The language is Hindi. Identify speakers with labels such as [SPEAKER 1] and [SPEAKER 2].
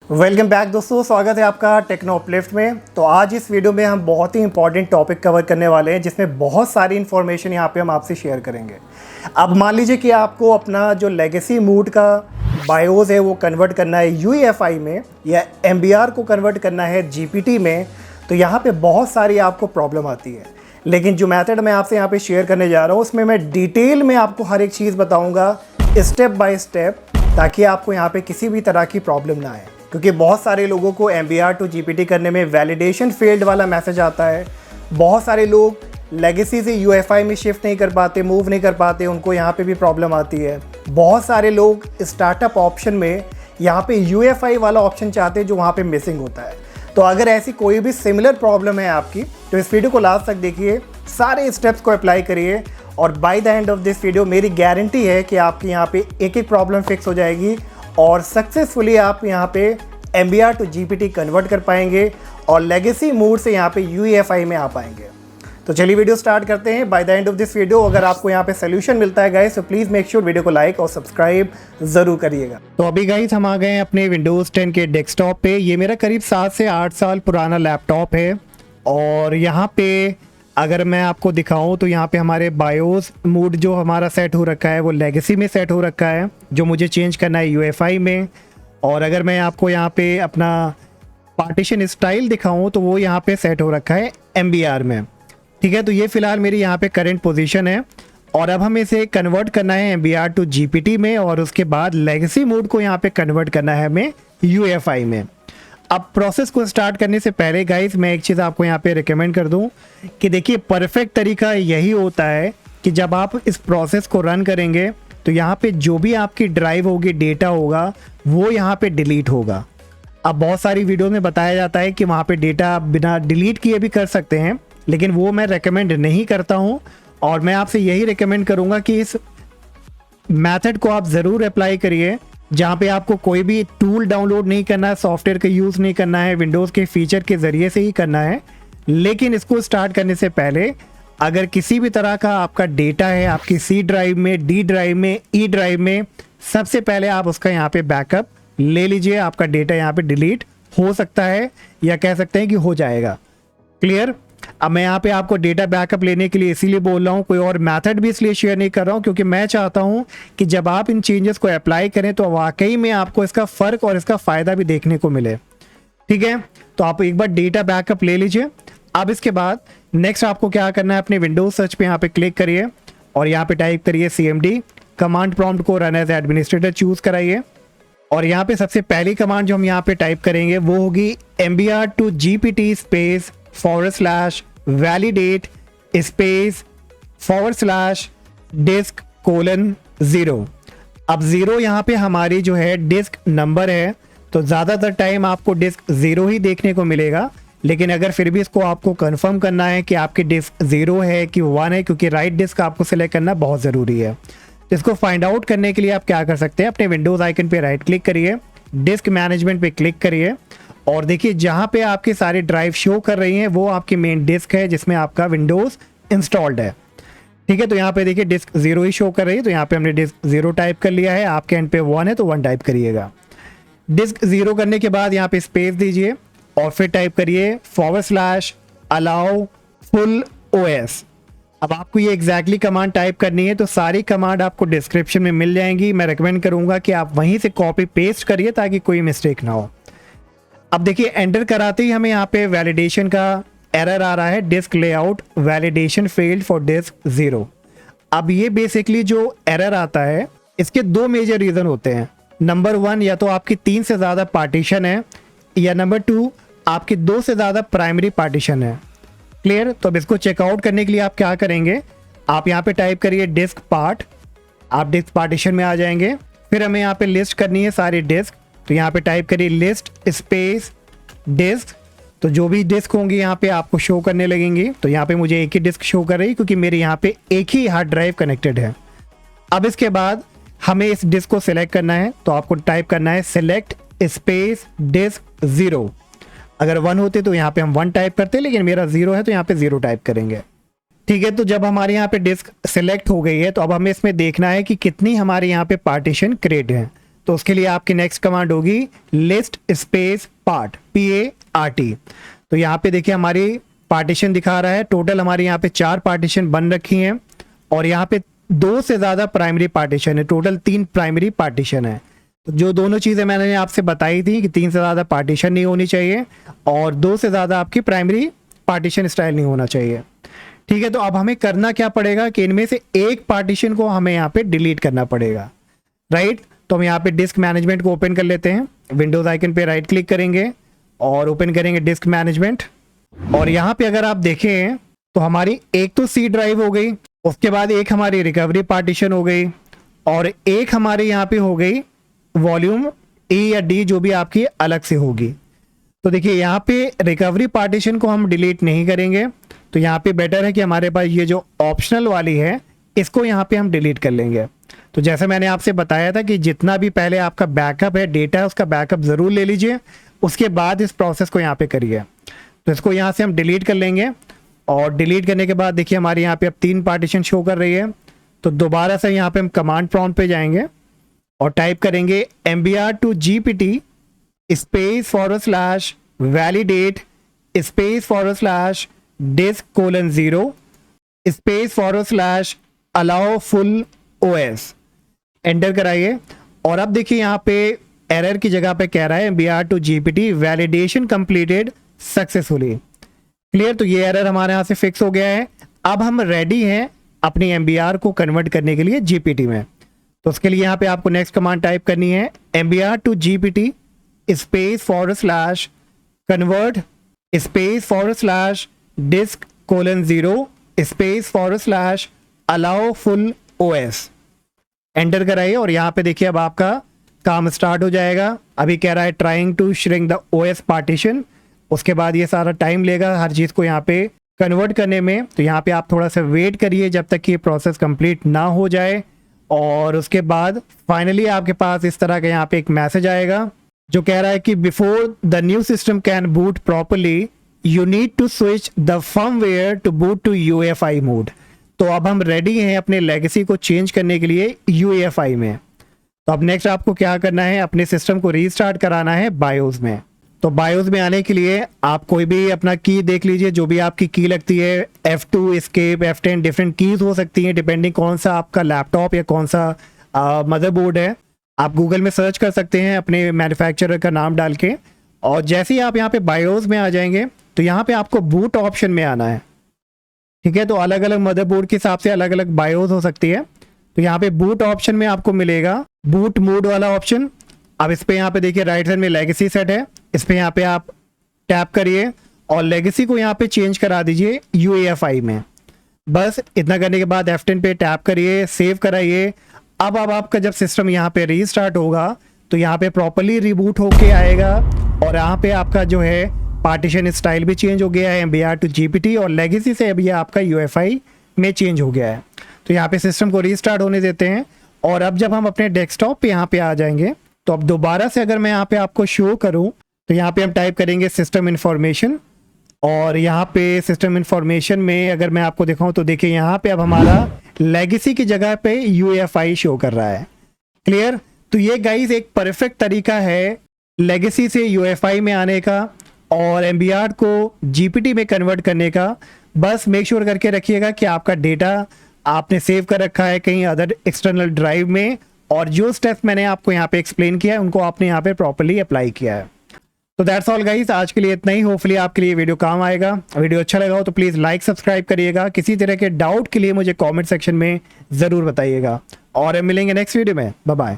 [SPEAKER 1] वेलकम बैक दोस्तों, स्वागत है आपका टेक्नो अपलिफ्ट में। तो आज इस वीडियो में हम बहुत ही इंपॉर्टेंट टॉपिक कवर करने वाले हैं जिसमें बहुत सारी इन्फॉर्मेशन यहाँ पे हम आपसे शेयर करेंगे। अब मान लीजिए कि आपको अपना जो लेगेसी मूड का बायोस है वो कन्वर्ट करना है UEFI में या MBR को कन्वर्ट करना है GPT में, तो यहाँ पर बहुत सारी आपको प्रॉब्लम आती है। लेकिन जो मैथड मैं आपसे यहाँ पर शेयर करने जा रहा हूँ उसमें मैं डिटेल में आपको हर एक चीज़ बताऊँगा स्टेप बाय स्टेप, ताकि आपको यहाँ पे किसी भी तरह की प्रॉब्लम ना आए। क्योंकि बहुत सारे लोगों को MBR टू GPT करने में वैलिडेशन फेल्ड वाला मैसेज आता है। बहुत सारे लोग लेगेसी से UEFI में शिफ्ट नहीं कर पाते, मूव नहीं कर पाते, उनको यहाँ पे भी प्रॉब्लम आती है। बहुत सारे लोग स्टार्टअप ऑप्शन में यहाँ पे UEFI वाला ऑप्शन चाहते हैं जो वहाँ पे मिसिंग होता है। तो अगर ऐसी कोई भी सिमिलर प्रॉब्लम है आपकी तो इस वीडियो को लास्ट तक देखिए, सारे स्टेप्स को अप्लाई करिए और by the end of this video मेरी गारंटी है कि आपकी यहाँ पे एक एक प्रॉब्लम फिक्स हो जाएगी और सक्सेसफुली आप यहाँ पे MBR टू GPT कन्वर्ट कर पाएंगे और लेगेसी मूड से यहाँ पे UEFI में आ पाएंगे। तो चलिए वीडियो स्टार्ट करते हैं। By the end of this video अगर आपको यहाँ पे सोल्यूशन मिलता है गाइस, तो प्लीज़ मेक श्योर वीडियो को लाइक और सब्सक्राइब ज़रूर करिएगा। तो अभी गाइस हम आ गए हैं अपने विंडोज़ 10 के डेस्कटॉप पे। ये मेरा करीब 7 से 8 साल पुराना लैपटॉप है और यहाँ पे अगर मैं आपको दिखाऊं तो यहाँ पे हमारे बायोस मूड जो हमारा सेट हो रखा है वो लेगेसी में सेट हो रखा है, जो मुझे चेंज करना है UEFI में। और अगर मैं आपको यहाँ पे अपना पार्टीशन स्टाइल दिखाऊं तो वो यहाँ पे सेट हो रखा है MBR में। ठीक है, तो ये फ़िलहाल मेरी यहाँ पे करंट पोजीशन है और अब हमें इसे कन्वर्ट करना है MBR टू GPT में और उसके बाद लेगेसी मूड को यहाँ पे कन्वर्ट करना है हमें UEFI में। अब प्रोसेस को स्टार्ट करने से पहले गाइस मैं एक चीज़ आपको यहाँ पे रिकमेंड कर दूँ कि देखिए, परफेक्ट तरीका यही होता है कि जब आप इस प्रोसेस को रन करेंगे तो यहाँ पे जो भी आपकी ड्राइव होगी, डेटा होगा, वो यहाँ पे डिलीट होगा। अब बहुत सारी वीडियो में बताया जाता है कि वहाँ पे डेटा बिना डिलीट किए भी कर सकते हैं, लेकिन वो मैं रेकमेंड नहीं करता हूँ और मैं आपसे यही रिकमेंड करूँगा कि इस मैथड को आप ज़रूर अप्लाई करिए, जहाँ पे आपको कोई भी टूल डाउनलोड नहीं करना है, सॉफ्टवेयर का यूज़ नहीं करना है, विंडोज़ के फीचर के ज़रिए से ही करना है। लेकिन इसको स्टार्ट करने से पहले अगर किसी भी तरह का आपका डेटा है आपकी C ड्राइव में, D ड्राइव में, E ड्राइव में, सबसे पहले आप उसका यहाँ पे बैकअप ले लीजिए। आपका डेटा यहाँ पे डिलीट हो सकता है या कह सकते हैं कि हो जाएगा। क्लियर? अब मैं यहाँ पे आपको डेटा बैकअप लेने के लिए इसीलिए बोल रहा हूँ, कोई और मेथड भी इसलिए शेयर नहीं कर रहा हूँ क्योंकि मैं चाहता हूँ कि जब आप इन चेंजेस को अप्लाई करें तो वाकई में आपको इसका फ़र्क और इसका फ़ायदा भी देखने को मिले। ठीक है, तो आप एक बार डेटा बैकअप ले लीजिए। अब इसके बाद नेक्स्ट आपको क्या करना है, अपने विंडोज सर्च पे यहाँ पे क्लिक करिए और यहाँ पे टाइप करिए CMD। कमांड प्रॉम्प्ट को रन एज एडमिनिस्ट्रेटर चूज़ कराइए और यहाँ पे सबसे पहली कमांड जो हम यहाँ पे टाइप करेंगे वो होगी MBR to GPT space /validate space /disk:0। अब 0 यहाँ पे हमारी जो है डिस्क नंबर है, तो ज़्यादातर टाइम आपको डिस्क 0 ही देखने को मिलेगा। लेकिन अगर फिर भी इसको आपको कंफर्म करना है कि आपकी डिस्क 0 है कि 1 है, क्योंकि राइट डिस्क आपको सिलेक्ट करना बहुत ज़रूरी है। तो इसको फाइंड आउट करने के लिए आप क्या कर सकते हैं, अपने विंडोज़ आइकन पे राइट क्लिक करिए, डिस्क मैनेजमेंट पे क्लिक करिए और देखिए जहाँ पे आपकी सारी ड्राइव शो कर रही हैं वो आपकी मेन डिस्क है जिसमें आपका विंडोज़ इंस्टॉल्ड है। ठीक है, तो यहाँ पे देखिए डिस्क 0 ही शो कर रही है, तो यहाँ पे हमने डिस्क 0 टाइप कर लिया है। आपके एंड पे 1 है तो 1 टाइप करिएगा। डिस्क 0 करने के बाद यहाँ पे स्पेस दीजिए और फिर टाइप करिए /allow full OS। अब आपको ये एग्जैक्टली कमांड टाइप करनी है, तो सारी कमांड आपको डिस्क्रिप्शन में मिल जाएंगी। मैं रेकमेंड करूंगा कि आप वहीं से कॉपी पेस्ट करिए ताकि कोई मिस्टेक ना हो। अब देखिए एंटर कराते ही हमें यहाँ पे वैलिडेशन का एरर आ रहा है, disk layout validation failed for disk 0। अब ये बेसिकली जो एरर आता है इसके 2 मेजर रीज़न होते हैं। नंबर 1, या तो आपकी 3 से ज़्यादा पार्टीशन है, या नंबर 2 आपकी 2 से ज़्यादा प्राइमरी पार्टीशन है। क्लियर? तो अब इसको चेकआउट करने के लिए आप क्या करेंगे, आप यहाँ पे टाइप करिए डिस्क पार्ट, आप डिस्क पार्टीशन में आ जाएंगे। फिर हमें यहाँ पे लिस्ट करनी है सारी डिस्क, तो यहाँ पे टाइप करिए लिस्ट स्पेस डिस्क। तो जो भी डिस्क होंगी यहाँ पे आपको शो करने लगेंगी। तो यहाँ पे मुझे एक ही डिस्क शो कर रही क्योंकि मेरे यहाँ पे एक ही हार्ड ड्राइव कनेक्टेड है। अब इसके बाद हमें इस डिस्क को सिलेक्ट करना है, तो आपको टाइप करना है सेलेक्ट स्पेस डिस्क 0। अगर 1 होते तो यहाँ पे हम 1 टाइप करते, लेकिन मेरा 0 है तो यहाँ पे 0 टाइप करेंगे। ठीक है, तो जब हमारे यहाँ पे डिस्क सेलेक्ट हो गई है तो अब हमें इसमें देखना है कि कितनी हमारे यहाँ पे पार्टीशन क्रिएट है। तो उसके लिए आपकी नेक्स्ट कमांड होगी लिस्ट स्पेस पार्ट, PART। तो यहाँ पे देखिए हमारी पार्टीशन दिखा रहा है, टोटल हमारे यहाँ पे 4 पार्टीशन बन रखी हैं और यहाँ पे 2 से ज़्यादा प्राइमरी पार्टीशन है, टोटल 3 प्राइमरी पार्टीशन है। तो जो दोनों चीज़ें मैंने आपसे बताई थी कि 3 से ज़्यादा पार्टीशन नहीं होनी चाहिए और 2 से ज़्यादा आपकी प्राइमरी पार्टीशन स्टाइल नहीं होना चाहिए। ठीक है, तो अब हमें करना क्या पड़ेगा कि इनमें से एक पार्टीशन को हमें यहाँ पे डिलीट करना पड़ेगा, राइट। तो हम यहाँ पे डिस्क मैनेजमेंट को ओपन कर लेते हैं, विंडोज आइकन पे राइट क्लिक करेंगे और ओपन करेंगे डिस्क मैनेजमेंट। और यहाँ पे अगर आप देखें तो हमारी एक तो सी ड्राइव हो गई, उसके बाद एक हमारी रिकवरी पार्टीशन हो गई और एक हमारे यहाँ पे हो गई वॉल्यूम E या D जो भी आपकी अलग से होगी। तो देखिए यहाँ पे रिकवरी पार्टीशन को हम डिलीट नहीं करेंगे, तो यहाँ पे बेटर है कि हमारे पास ये जो ऑप्शनल वाली है इसको यहाँ पे हम डिलीट कर लेंगे। तो जैसे मैंने आपसे बताया था कि जितना भी पहले आपका बैकअप है, डेटा है, उसका बैकअप ज़रूर ले लीजिए, उसके बाद इस प्रोसेस को यहाँ पे करिए। तो इसको यहाँ से हम डिलीट कर लेंगे और डिलीट करने के बाद देखिए हमारे यहाँ पे अब 3 पार्टीशन शो कर रही है। तो दोबारा से यहाँ पे हम कमांड प्रॉम्प्ट पे जाएंगे और टाइप करेंगे mbr to gpt space / validate space / disk:0 space / allow full OS, enter कराइए। और अब देखिए यहाँ पे एरर की जगह पे कह रहा है mbr to gpt validation completed successfully. Clear, तो ये एरर हमारे यहाँ से फिक्स हो गया है। अब हम रेडी हैं अपनी mbr को कन्वर्ट करने के लिए gpt में। तो उसके लिए यहाँ पे आपको नेक्स्ट कमांड टाइप करनी है mbr to gpt space / convert space / disk:0 space / allow full OS, enter कराइए। और यहाँ पे देखिए अब आपका काम स्टार्ट हो जाएगा। अभी कह रहा है trying to shrink the OS partition, उसके बाद ये सारा टाइम लेगा हर चीज़ को यहाँ पे कन्वर्ट करने में। तो यहाँ पे आप थोड़ा सा वेट करिए जब तक कि ये प्रोसेस कंप्लीट ना हो जाए और उसके बाद फाइनली आपके पास इस तरह का यहाँ पे एक मैसेज आएगा जो कह रहा है कि before the new system can boot properly you need to switch the firmware to boot to UEFI mode. तो अब हम रेडी हैं अपने लेगेसी को चेंज करने के लिए UEFI में। तो अब नेक्स्ट आपको क्या करना है, अपने सिस्टम को रीस्टार्ट कराना है बायोस में। तो बायोस में आने के लिए आप कोई भी अपना की देख लीजिए, जो भी आपकी की लगती है, F2 escape F10 different keys हो सकती हैं डिपेंडिंग कौन सा आपका लैपटॉप या कौन सा मदरबोर्ड है। आप गूगल में सर्च कर सकते हैं अपने मैन्युफैक्चरर का नाम डाल के। और जैसे ही आप यहाँ पे बायोस में आ जाएंगे तो यहाँ पे आपको बूट ऑप्शन में आना है। ठीक है, तो अलग अलग मदरबोर्ड के हिसाब से अलग अलग बायोस हो सकती है। तो यहाँ पे बूट ऑप्शन में आपको मिलेगा बूट मोड वाला ऑप्शन। अब इस पे यहाँ पे देखिए राइट साइड में लेगेसी सेट है, इस पे यहाँ पे आप टैप करिए और लेगेसी को यहाँ पे चेंज करा दीजिए UEFI में। बस इतना करने के बाद F10 पे टैप करिए, सेव कराइए। अब आपका जब सिस्टम यहाँ पे रीस्टार्ट होगा तो यहाँ पे प्रॉपरली रिबूट होके आएगा और यहाँ पे आपका जो है पार्टीशन स्टाइल भी चेंज हो गया है mbr to gpt और लेगेसी से अभी आपका UEFI में चेंज हो गया है। तो यहाँ पे सिस्टम को रीस्टार्ट होने देते हैं और अब जब हम अपने डेस्कटॉप पे यहाँ पे आ जाएंगे तो अब दोबारा से अगर मैं यहाँ पे आपको शो करूँ तो यहाँ पे हम टाइप करेंगे सिस्टम इन्फॉर्मेशन और यहाँ पे सिस्टम इन्फॉर्मेशन में अगर मैं आपको दिखाऊँ तो देखिए यहाँ पे अब हमारा लेगेसी की जगह पे UEFI शो कर रहा है। क्लियर, तो ये गाइस एक परफेक्ट तरीका है लेगेसी से UEFI में आने का और mbr को GPT में कन्वर्ट करने का। बस मेक श्योर करके रखिएगा कि आपका डेटा आपने सेव कर रखा है कहीं अदर एक्सटर्नल ड्राइव में और जो स्टेप्स मैंने आपको यहाँ पे एक्सप्लेन किया है उनको आपने यहाँ पे प्रॉपर्ली अप्लाई किया है। तो दैट्स ऑल गाइस, आज के लिए इतना ही। होपफुली आपके लिए वीडियो काम आएगा। वीडियो अच्छा लगा हो तो प्लीज़ लाइक सब्सक्राइब करिएगा। किसी तरह के डाउट के लिए मुझे कमेंट सेक्शन में ज़रूर बताइएगा और मिलेंगे नेक्स्ट वीडियो में। Bye bye.